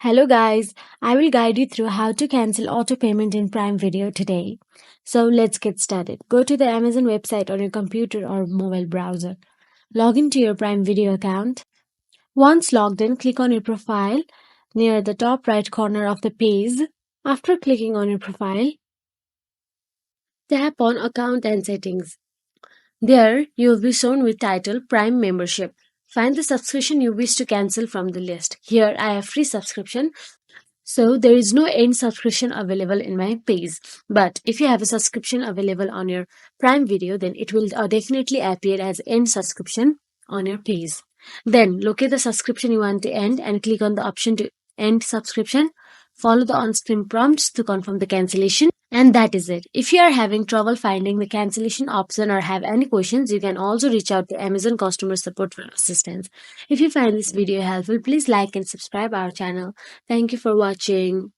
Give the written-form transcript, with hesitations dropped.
Hello guys, I will guide you through how to cancel auto payment in Prime Video today. So let's get started. Go to the Amazon website on your computer or mobile browser. Log into your Prime Video account. Once logged in, click on your profile near the top right corner of the page. After clicking on your profile, tap on Account and Settings. There, you will be shown with title Prime Membership. Find the subscription you wish to cancel from the list. Here, I have free subscription. So there is no end subscription available in my page. But if you have a subscription available on your Prime Video, then it will definitely appear as end subscription on your page. Then locate the subscription you want to end and click on the option to end subscription. Follow the on-screen prompts to confirm the cancellation. And that is it. If you are having trouble finding the cancellation option or have any questions, you can also reach out to Amazon customer support for assistance. If you find this video helpful, please like and subscribe our channel. Thank you for watching.